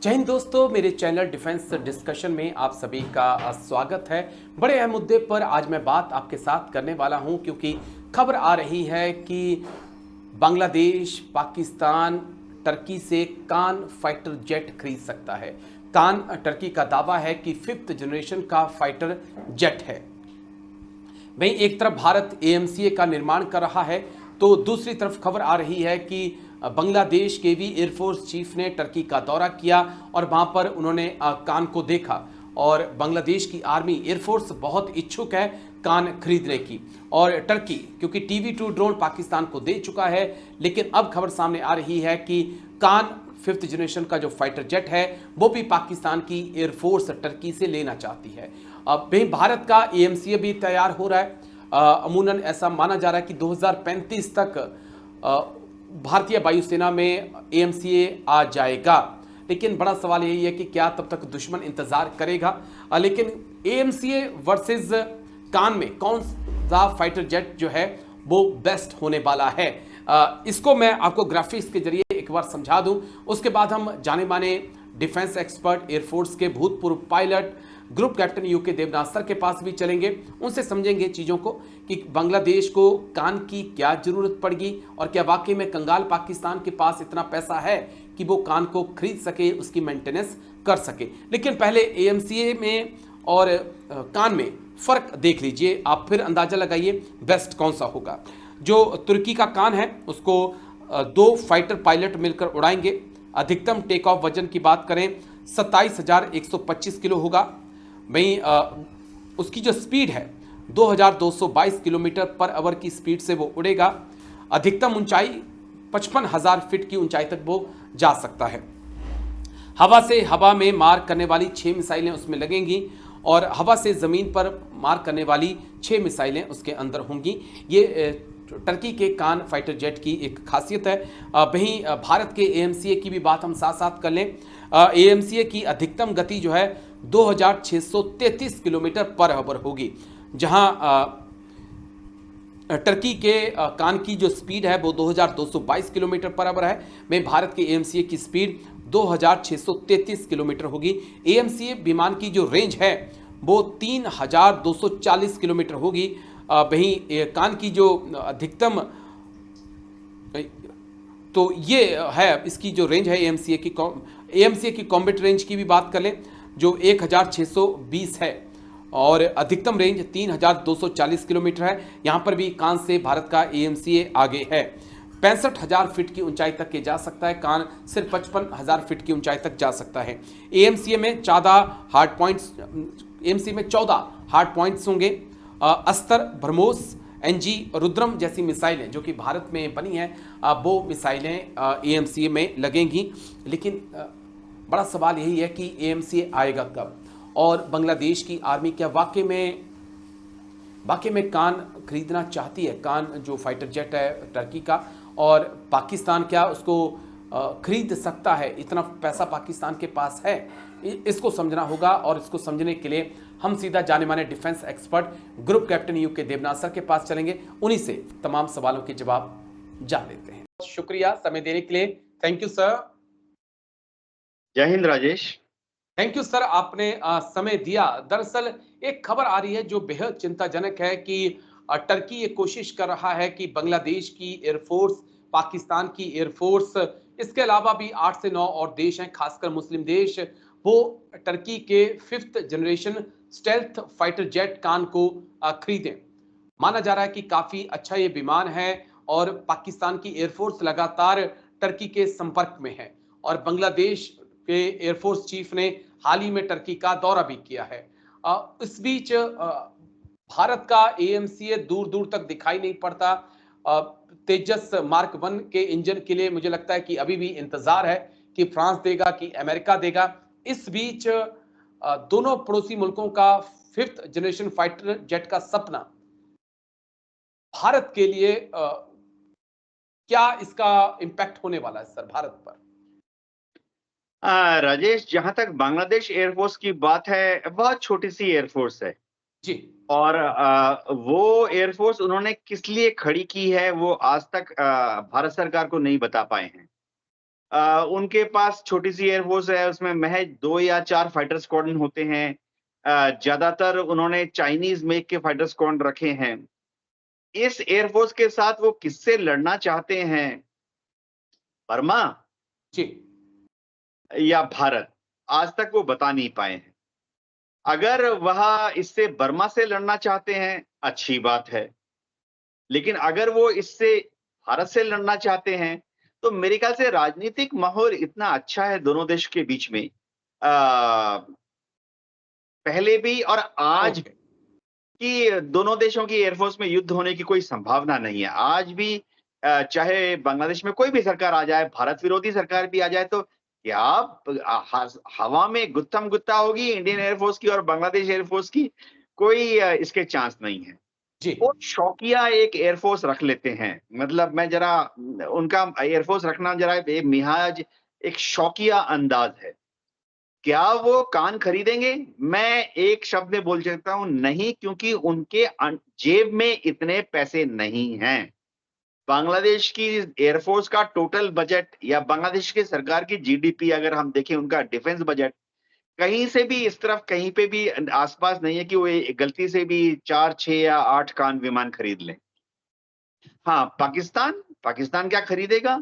जय हिंद दोस्तों, मेरे चैनल डिफेंस डिस्कशन में आप सभी का स्वागत है। बड़े अहम मुद्दे पर आज मैं बात आपके साथ करने वाला हूं, क्योंकि खबर आ रही है कि बांग्लादेश पाकिस्तान टर्की से कान फाइटर जेट खरीद सकता है। कान टर्की का दावा है कि 5th जनरेशन का फाइटर जेट है। वहीं एक तरफ भारत एएमसीए का निर्माण कर रहा है, तो दूसरी तरफ खबर आ रही है कि बांग्लादेश के भी एयरफोर्स चीफ ने टर्की का दौरा किया और वहां पर उन्होंने कान को देखा। और बांग्लादेश की आर्मी एयरफोर्स बहुत इच्छुक है कान खरीदने की। और टर्की क्योंकि TB2 ड्रोन पाकिस्तान को दे चुका है, लेकिन अब खबर सामने आ रही है कि कान 5th जनरेशन का जो फाइटर जेट है वो भी पाकिस्तान की एयरफोर्स टर्की से लेना चाहती है। अब भारत का एएमसीए भी तैयार हो रहा है। अमूनन ऐसा माना जा रहा है कि 2035 तक भारतीय वायुसेना में एएमसीए आ जाएगा। लेकिन बड़ा सवाल यही है कि क्या तब तक दुश्मन इंतजार करेगा। लेकिन एएमसीए वर्सेस कान में कौन सा फाइटर जेट जो है वो बेस्ट होने वाला है, इसको मैं आपको ग्राफिक्स के जरिए एक बार समझा दूं। उसके बाद हम जाने माने डिफेंस एक्सपर्ट, एयरफोर्स के भूतपूर्व pilot, group captain UK Devnath sir के पास भी चलेंगे। उनसे समझेंगे चीज़ों को कि बांग्लादेश को कान की क्या ज़रूरत पड़गी और क्या वाकई में कंगाल पाकिस्तान के पास इतना पैसा है कि वो कान को खरीद सके, उसकी मेंटेनेंस कर सके। लेकिन पहले एएमसीए में और कान में फ़र्क देख लीजिए, आप फिर अंदाज़ा लगाइए बेस्ट कौन सा होगा। जो तुर्की का कान है उसको 2 फाइटर पायलट मिलकर उड़ाएंगे। अधिकतम टेक ऑफ वजन की बात करें 27,125 किलो होगा। वहीं उसकी जो स्पीड है 2,222 किलोमीटर पर आवर की स्पीड से वो उड़ेगा। अधिकतम ऊंचाई 55,000 फीट की ऊंचाई तक वो जा सकता है। हवा से हवा में मार करने वाली 6 मिसाइलें उसमें लगेंगी और हवा से ज़मीन पर मार करने वाली 6 मिसाइलें उसके अंदर होंगी। ये टर्की के कान फाइटर जेट की एक खासियत है। वहीं भारत के एएमसीए की भी बात हम साथ साथ कर लें। एएमसीए की अधिकतम गति जो है 2,633 किलोमीटर पर आवर होगी, जहां टर्की के कान की जो स्पीड है वो 2,222 किलोमीटर पर आवर है। में भारत के एएमसीए की स्पीड 2,633 किलोमीटर होगी। एएमसीए विमान की जो रेंज है वो 3,240 किलोमीटर होगी। वहीं कान की जो अधिकतम, तो ये है इसकी जो रेंज है एएमसीए की कॉम्बैट रेंज की भी बात कर लें जो 1,620 है और अधिकतम रेंज 3,240 किलोमीटर है। यहाँ पर भी कान से भारत का एएमसीए आगे है। 65,000 फीट की ऊंचाई तक के जा सकता है कान, सिर्फ 55,000 फीट की ऊंचाई तक जा सकता है। एएमसीए में 14 हार्ड पॉइंट्स होंगे। अस्तर, ब्रह्मोस, एनजी, रुद्रम जैसी मिसाइलें जो कि भारत में बनी हैं वो मिसाइलें एएमसीए में लगेंगी। लेकिन बड़ा सवाल यही है कि एएमसीए आएगा कब और बांग्लादेश की आर्मी क्या वाकई में कान खरीदना चाहती है, कान जो फाइटर जेट है टर्की का, और पाकिस्तान क्या उसको खरीद सकता है, इतना पैसा पाकिस्तान के पास है। इसको समझना होगा और इसको समझने के लिए हम सीधा जाने माने defence expert group captain UK Devnath sir के पास चलेंगे। उन्हीं से तमाम सवालों के जवाब जान लेते हैं। शुक्रिया समय देने के लिए, थैंक यू सर। जय Hind Rajesh. Thank you sir, आपने समय दिया। दरअसल एक खबर आ रही है जो बेहद चिंताजनक है कि टर्की ये कोशिश कर रहा है कि बांग्लादेश की एयरफोर्स, पाकिस्तान की एयरफोर्स, इसके अलावा भी 8 से 9 और देश हैं, खासकर मुस्लिम देश, वो टर्की के 5th generation stealth fighter jet Kaan को खरीदें। माना जा रहा है कि काफी अच्छा ये विमान है और पाकिस्तान की एयरफोर्स लगातार टर्की के संपर्क में है और बांग्लादेश के एयरफोर्स चीफ ने हाल ही में टर्की का दौरा भी किया है। इस बीच भारत का एएमसीए दूर दूर तक दिखाई नहीं पड़ता। तेजस मार्क 1 के इंजन के लिए मुझे लगता है कि अभी भी इंतजार है कि फ्रांस देगा कि अमेरिका देगा। इस बीच दोनों पड़ोसी मुल्कों का 5th जनरेशन फाइटर जेट का सपना भारत के लिए क्या इसका इंपैक्ट होने वाला है सर भारत पर? राजेश, जहां तक बांग्लादेश एयरफोर्स की बात है, बहुत छोटी सी एयरफोर्स है जी। और वो एयरफोर्स उन्होंने किस लिए खड़ी की है वो आज तक भारत सरकार को नहीं बता पाए हैं। उनके पास छोटी सी एयरफोर्स है, उसमें महज 2 या 4 फाइटर स्क्वाड्रन होते हैं। ज्यादातर उन्होंने चाइनीज मेक के फाइटर स्क्वाड्रन रखे हैं। इस एयरफोर्स के साथ वो किससे लड़ना चाहते हैं? बर्मा जी। या भारत? आज तक वो बता नहीं पाए हैं। अगर वह इससे बर्मा से लड़ना चाहते हैं, अच्छी बात है। लेकिन अगर वो इससे भारत से लड़ना चाहते हैं, तो मेरे ख्याल से राजनीतिक माहौल इतना अच्छा है दोनों देश के बीच में, पहले भी और आज, ओके। कि दोनों देशों की एयरफोर्स में युद्ध होने की कोई संभावना नहीं है। आज भी चाहे बांग्लादेश में कोई भी सरकार आ जाए, भारत विरोधी सरकार भी आ जाए, तो क्या हवा में गुत्थम-गुत्ता होगी इंडियन एयरफोर्स की और बांग्लादेश एयरफोर्स की? कोई इसके चांस नहीं है। जी। वो शौकिया एक एयरफोर्स रख लेते हैं। मतलब मैं जरा उनका एयरफोर्स रखना जरा मिहाज एक शौकिया अंदाज है। क्या वो कान खरीदेंगे? मैं एक शब्द में बोल सकता हूं, नहीं, क्योंकि उनके जेब में इतने पैसे नहीं हैं। बांग्लादेश की एयरफोर्स का टोटल बजट या बांग्लादेश की सरकार की जीडीपी अगर हम देखें, उनका डिफेंस बजट कहीं से भी इस तरफ कहीं पे भी आसपास नहीं है कि वो गलती से भी 4, 6 या 8 कान विमान खरीद लें। हाँ, पाकिस्तान, पाकिस्तान क्या खरीदेगा?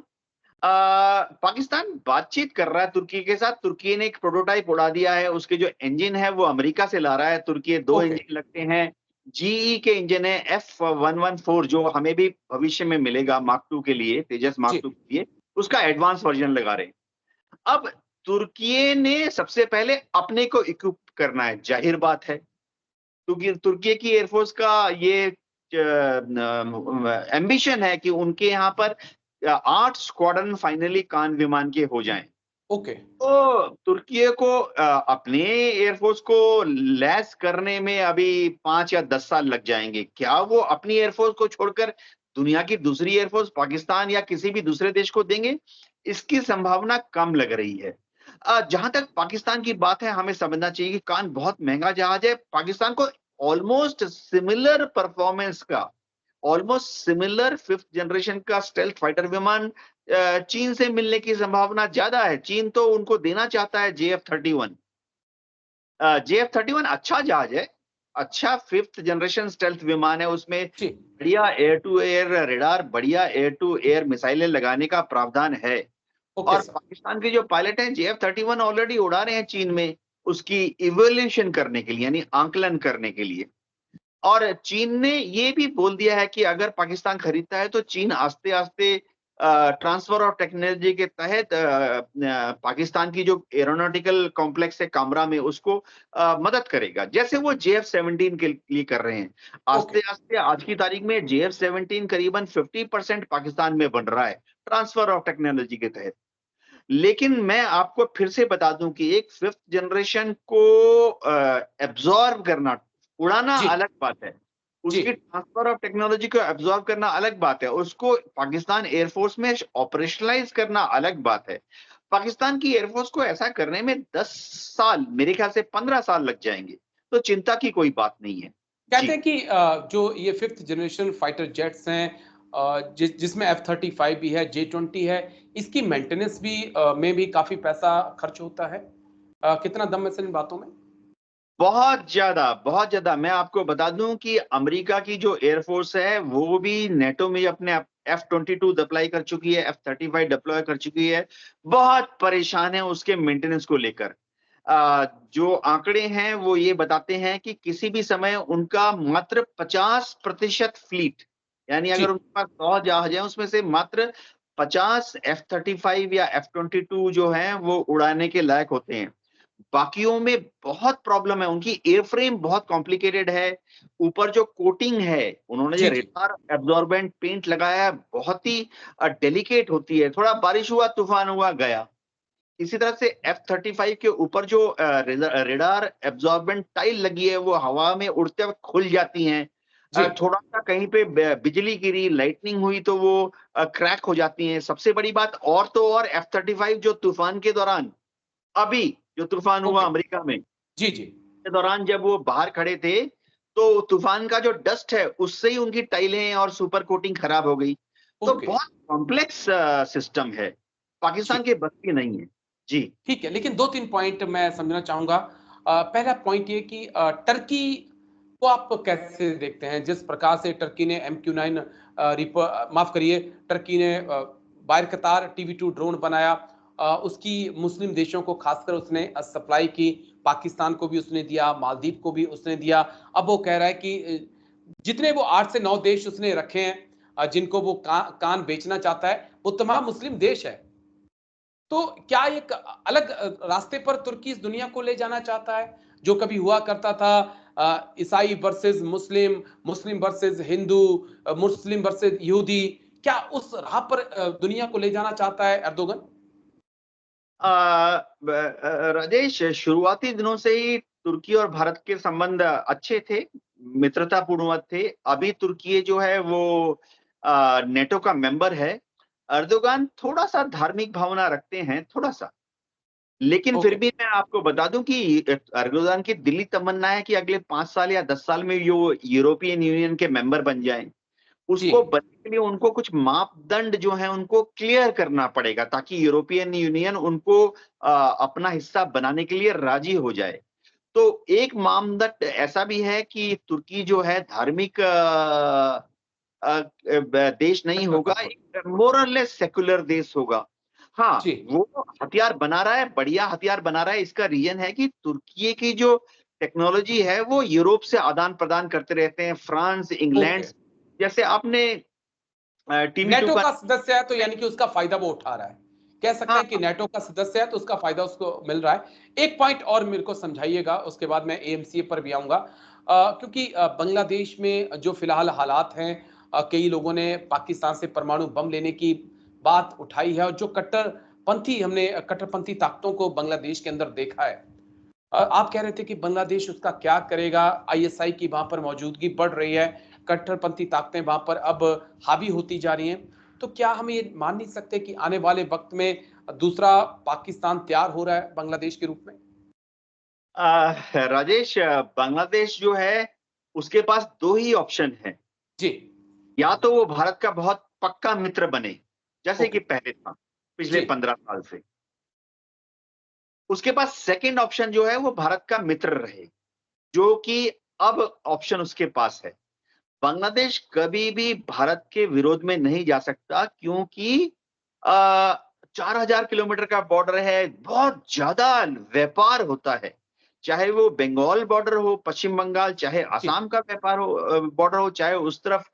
पाकिस्तान बातचीत कर रहा है तुर्की के साथ। तुर्की ने एक प्रोटोटाइप उड़ा दिया है, उसके जो इंजन है वो अमेरिका से ला रहा है। तुर्की 2 ओके। इंजन लगते हैं, जीई के इंजन है F114, जो हमें भी भविष्य में मिलेगा मार्क 2 के लिए, तेजस मार्क जी। 2 के लिए, उसका एडवांस वर्जन लगा रहे हैं। अब तुर्की ने सबसे पहले अपने को इक्विप करना है, जाहिर बात है, क्योंकि तुर्की की एयरफोर्स का ये एम्बिशन है कि उनके यहाँ पर 8 स्क्वाड्रन फाइनली कान विमान के हो जाएं। ओके। तो तुर्की को अपने एयरफोर्स को लैस करने में अभी 5 या 10 साल लग जाएंगे। क्या वो अपनी एयरफोर्स को छोड़कर दुनिया की दूसरी एयरफोर्स पाकिस्तान या किसी भी दूसरे देश को देंगे? इसकी संभावना कम लग रही है। जहां तक पाकिस्तान की बात है, हमें समझना चाहिए कि कान बहुत महंगा जहाज है। पाकिस्तान को ऑलमोस्ट सिमिलर परफॉर्मेंस का, ऑलमोस्ट सिमिलर 5th जनरेशन का स्टेल्थ फाइटर विमान चीन से मिलने की संभावना ज्यादा है। चीन तो उनको देना चाहता है JF-31। JF-31 अच्छा जहाज है, अच्छा 5th जनरेशन स्टेल्थ विमान है। उसमें जी। बढ़िया एयर टू एयर रेडार, बढ़िया एयर टू एयर मिसाइलें लगाने का प्रावधान है। ओके और सर। पाकिस्तान के जो पायलट हैं JF-31 ऑलरेडी उड़ा रहे हैं चीन में, उसकी इवोल्यूशन करने के लिए, यानी आंकलन करने के लिए। और चीन ने ये भी बोल दिया है कि अगर पाकिस्तान खरीदता है तो चीन आस्ते-आस्ते ट्रांसफर ऑफ टेक्नोलॉजी के तहत पाकिस्तान की जो एरोनॉटिकल कॉम्प्लेक्स है कामरा में, उसको मदद करेगा, जैसे वो JF-17 के लिए कर रहे हैं। ओके। आस्ते-आस्ते आज की तारीख में JF-17 करीबन 50% पाकिस्तान में बन रहा है, ट्रांसफर ऑफ टेक्नोलॉजी के तहत। लेकिन मैं आपको फिर से बता दूं कि एक 5th जनरेशन को एब्जॉर्ब करना, उड़ाना जी। अलग बात है। जी। उसकी ट्रांसफर ऑफ टेक्नोलॉजी को एब्जॉर्ब करना अलग बात है। उसको पाकिस्तान एयरफोर्स में ऑपरेशनलाइज करना अलग बात है। पाकिस्तान की एयरफोर्स को ऐसा करने में 10 साल, मेरे ख्याल से 15 साल लग जाएंगे। तो चिंता की कोई बात नहीं है। कहते जी। हैं कि जो ये 5th जनरेशन फाइटर जेट्स हैं, जिसमें F-35 भी है, J-20 है, इसकी मेंटेनेंस भी में भी काफ़ी पैसा खर्च होता है। कितना दम है सर इन बातों में? बहुत ज़्यादा, बहुत ज़्यादा। मैं आपको बता दूँ कि अमेरिका की जो एयर फ़ोर्स है, वो भी नेटो में अपने F-22 डिप्लॉय कर चुकी है, F-35 डिप्लॉय कर चुकी है। बहुत परेशान है उसके मेंटेनेंस को लेकर। जो आंकड़े हैं, वो ये बताते हैं कि किसी भी समय उनका मात्र 50% फ्लीट, यानी जी। अगर उनके पास 100 जहाज हैं, उसमें से मात्र 50 F-35 या F-22 जो हैं, वो उड़ाने के लायक होते हैं। बाकियों में बहुत प्रॉब्लम है, उनकी एयरफ्रेम बहुत कॉम्प्लिकेटेड है। ऊपर जो कोटिंग है, उन्होंने जो जी, जी। रेडार एब्जॉर्बेंट पेंट लगाया है, बहुत ही डेलिकेट होती है। थोड़ा बारिश हुआ, तूफान हुआ, गया। इसी तरह से F-35 के ऊपर जो रेडार एब्जॉर्बेंट टाइल लगी है, वो हवा में उड़ते वक्त खुल जाती हैं। जी। थोड़ा-सा कहीं पे बिजली गिरी, लाइटनिंग हुई तो वो क्रैक हो जाती हैं। सबसे बड़ी बात और तो और F-35 जो तूफान के दौरान, अभी जो तूफान हुआ ओके। अमेरिका में, जी, जी। के दौरान जब वो बाहर खड़े थे, तो तूफान का जो डस्ट है, उससे ही उनकी टाइलें और सुपर कोटिंग खराब हो गई। तो ओके। बहुत कॉम्प्लेक्स सिस्टम है। पाकिस्तान के बस की नहीं है। जी। ठीक है, लेकिन 2-3 पॉइंट मैं समझना चाहूँगा। पहला पॉइंट ये कि टर्की को आप कैसे देखते हैं? जिस प्रकार से टर्की ने MQ-9 माफ़ करिए, टर्की ने बायर-कतार TB2 ड्रोन बनाया, उसकी मुस्लिम देशों को खासकर उसने सप्लाई की, पाकिस्तान को भी उसने दिया, मालदीव को भी उसने दिया। अब वो कह रहा है कि जितने वो 8 से 9 देश उसने रखे हैं, जिनको वो कान बेचना चाहता है, वो तमाम मुस्लिम देश है। तो क्या एक अलग रास्ते पर तुर्की इस दुनिया को ले जाना चाहता है, जो कभी हुआ करता था ईसाई वर्सेस मुस्लिम, मुस्लिम वर्सेस हिंदू, मुस्लिम वर्सेस यहूदी, क्या उस राह पर दुनिया को ले जाना चाहता है एर्दोगन? राजेश, शुरुआती दिनों से ही तुर्की और भारत के संबंध अच्छे थे, मित्रतापूर्ण थे। अभी तुर्की जो है वो नेटो का मेंबर है। अर्दोगान थोड़ा-सा धार्मिक भावना रखते हैं, थोड़ा-सा। लेकिन फिर ओके, भी मैं आपको बता दूं कि अर्दोगान की दिली तमन्ना है कि अगले 5 साल या 10 साल में यो यूरोपियन यूनियन के मेंबर बन जाएं। जी, उसको बनने के लिए उनको कुछ मापदंड जो है उनको क्लियर करना पड़ेगा, ताकि यूरोपियन यूनियन उनको अपना हिस्सा बनाने के लिए राजी हो जाए। तो एक मापदंड ऐसा भी है कि तुर्की जो है धार्मिक देश नहीं होगा, कट्टरपंथी, एक मोर और लेस सेक्युलर देश होगा। हाँ, जी, वो हथियार बना रहा है, बढ़िया हथियार बना रहा है। इसका रीजन है कि तुर्की की जो टेक्नोलॉजी है वो यूरोप से आदान-प्रदान करते रहते हैं, फ्रांस, इंग्लैंड। ओके। जैसे आपने TB2 नेटो का का सदस्य है तो यानी कि उसका फायदा वो उठा रहा है। कह सकते हाँ, हैं कि नेटो का सदस्य है तो उसका फायदा उसको मिल रहा है। एक पॉइंट और मेरे को समझाइएगा, उसके बाद मैं एएमसीए पर भी आऊँगा। क्योंकि बांग्लादेश में जो फिलहाल हालात हैं, कई लोगों ने पाकिस्तान से परमाणु बम लेने की बात उठाई है, और जो कट्टरपंथी ताकतों को बांग्लादेश के अंदर देखा है। आप कह रहे थे कि बांग्लादेश उसका क्या करेगा? आईएसआई की वहाँ पर मौजूदगी बढ़ रही है, कट्टरपंथी ताकतें वहाँ पर अब हावी होती जा रही हैं। तो क्या हम ये मान नहीं सकते कि आने वाले वक़्त में दूसरा पाकिस्तान तैयार हो रहा है बांग्लादेश के रूप में? राजेश, बांग्लादेश जो है उसके पास 2 ही ऑप्शन हैं। जी, या तो वो भारत का बहुत पक्का मित्र बने, जैसे कि ओके, पहले था, पिछले जी, 15 साल से। उसके पास सेकंड ऑप्शन जो है वो भारत का मित्र रहे, जो कि अब ऑप्शन उसके पास है। बांग्लादेश कभी भी भारत के विरोध में नहीं जा सकता, क्योंकि 4000 किलोमीटर का बॉर्डर है, बहुत ज्यादा व्यापार होता है। चाहे वो बंगाल बॉर्डर हो, पश्चिम बंगाल, चाहे जी, असम का व्यापार हो, बॉर्डर हो, चाहे उस तरफ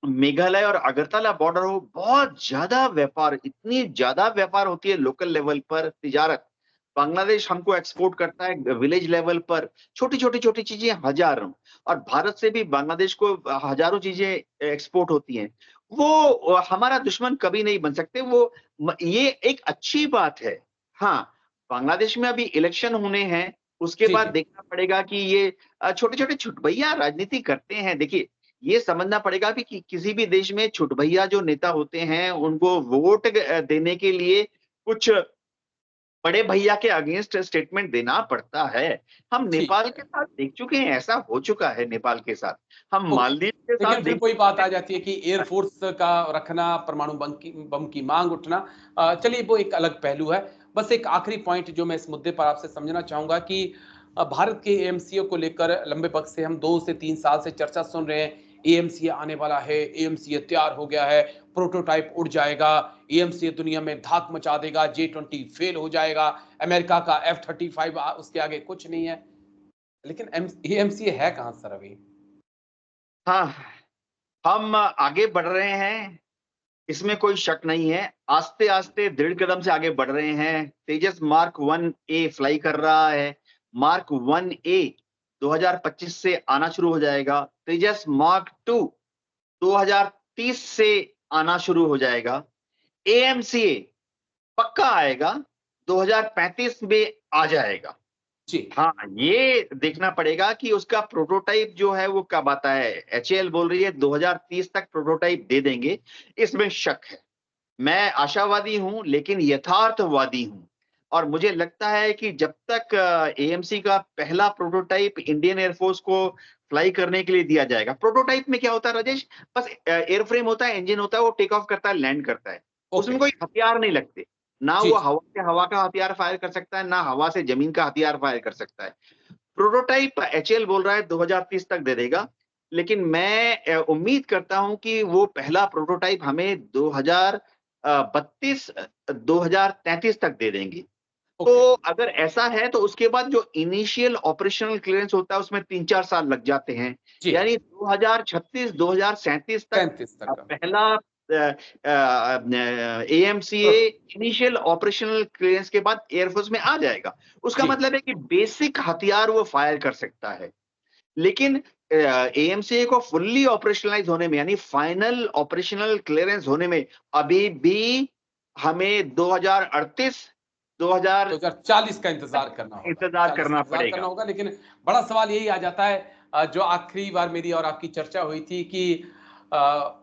मेघालय और अगरतला बॉर्डर हो, बहुत ज्यादा व्यापार, इतनी ज्यादा व्यापार होती है लोकल लेवल पर तिजारत। बांग्लादेश हमको एक्सपोर्ट करता है विलेज लेवल पर, छोटी-छोटी चीजें हजारों, और भारत से भी बांग्लादेश को हजारों चीजें एक्सपोर्ट होती हैं। वो हमारा दुश्मन कभी नहीं बन सकते। ये एक अच्छी बात है। हाँ, बांग्लादेश में अभी इलेक्शन होने हैं, उसके जी, बाद जी। देखना पड़ेगा कि ये छोटे-छोटे छुटभैया राजनीति करते हैं। देखिए, ये समझना पड़ेगा भी कि किसी भी देश में छुटभैया जो नेता होते हैं, उनको वोट देने के लिए कुछ बड़े भैया के अगेंस्ट स्टेटमेंट देना पड़ता है। हम ठीक नेपाल के है, साथ देख चुके हैं, ऐसा हो चुका है नेपाल के साथ। हम ओके। मालदीव के लेकिन साथ फिर देख वही बात चुके आ जाती है कि एयर फ़ोर्स का रखना, परमाणु बम की माँग उठना, चलिए वो एक अलग पहलू है। बस एक आखिरी पॉइंट जो मैं इस मुद्दे पर आपसे समझना चाहूँगा कि भारत के एएमसीए को लेकर लंबे वक़्त से हम 2 से 3 साल से चर्चा सुन रहे हैं। एएमसीए आने वाला है, एएमसीए तैयार हो गया है, प्रोटोटाइप उड़ जाएगा, एएमसीए दुनिया में धाक मचा देगा, J-20 फेल हो जाएगा, अमेरिका का F-35 उसके आगे कुछ नहीं है। लेकिन एएमसीए है कहाँ सर अभी? हाँ, हम आगे बढ़ रहे हैं, इसमें कोई शक नहीं है। आस्ते-आस्ते दृढ़ कदम से आगे बढ़ रहे हैं। तेजस मार्क 1 ए फ्लाई कर रहा है। मार्क 1 ए 2025 से आना शुरू हो जाएगा। तेजस मार्क 2 2030 से आना शुरू हो जाएगा। एएमसीए पक्का आएगा, 2035 में आ जाएगा। जी। हाँ, ये देखना पड़ेगा कि उसका प्रोटोटाइप जो है वो कब आता है। एचएएल बोल रही है 2030 तक प्रोटोटाइप दे देंगे, इसमें शक है। मैं आशावादी हूं, लेकिन यथार्थवादी हूं, और मुझे लगता है कि जब तक एएमसी का पहला प्रोटोटाइप इंडियन एयरफोर्स को फ्लाई करने के लिए दिया जाएगा। प्रोटोटाइप में क्या होता है राजेश? बस एयरफ्रेम होता है, इंजन होता है, वो टेक ऑफ करता है, लैंड करता है। ओके। उसमें कोई हथियार नहीं लगते। ना जी, वो जी। हवा से हवा का हथियार फायर कर सकता है, ना हवा से ज़मीन का हथियार फायर कर सकता है। प्रोटोटाइप एचएएल बोल रहा है 2030 तक दे देगा, लेकिन मैं उम्मीद करता हूँ कि वो पहला प्रोटोटाइप हमें 2032 2033 तक दे देंगे। ओके। तो अगर ऐसा है तो उसके बाद जो इनिशियल ऑपरेशनल क्लीयरेंस होता है उसमें 3-4 साल लग जाते हैं। जी, यानी 2036 2037 तक 35 तक का। पहला एएमसीए इनिशियल ऑपरेशनल क्लीयरेंस के बाद एयरफोर्स में आ जाएगा। उसका जी, मतलब है कि बेसिक हथियार वो फायर कर सकता है। लेकिन एएमसीए को फुल्ली ऑपरेशनलाइज़ होने में यानी फाइनल ऑपरेशनल क्लीयरेंस होने में अभी भी हमें 2038 2000 2040 का इंतज़ार करना होगा, इंतज़ार 40 का करना इंतज़ार करना पड़ेगा। होगा, लेकिन बड़ा सवाल यही आ जाता है जो आखिरी बार मेरी और आपकी चर्चा हुई थी कि अ,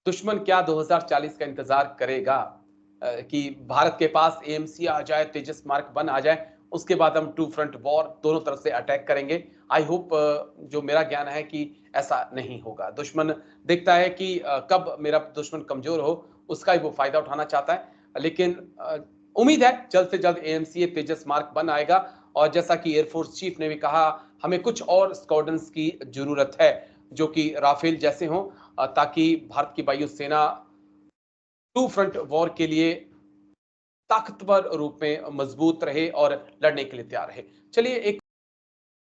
दुश्मन क्या 2040 का इंतज़ार करेगा कि भारत के पास एएमसी आ जाए, तेजस मार्क 1 आ जाए, उसके बाद हम टू फ्रंट वॉर दोनों तरफ से अटैक करेंगे। आई होप जो मेरा ज्ञान है कि ऐसा नहीं होगा। दुश्मन देखता है कि कब मेरा दुश्मन कमज़ोर हो, उसका ही वो फ़ायदा उठाना चाहता है। लेकिन उम्मीद है जल्द से जल्द एएमसीए तेजस मार्क 1 आएगा और जैसा कि एयरफोर्स चीफ ने भी कहा, हमें कुछ और स्क्वाड्रन्स की ज़रूरत है, जो कि राफेल जैसे हों ताकि भारत की वायुसेना टू फ्रंट वॉर के लिए ताकतवर रूप में मजबूत रहे और लड़ने के लिए तैयार रहे। चलिए एक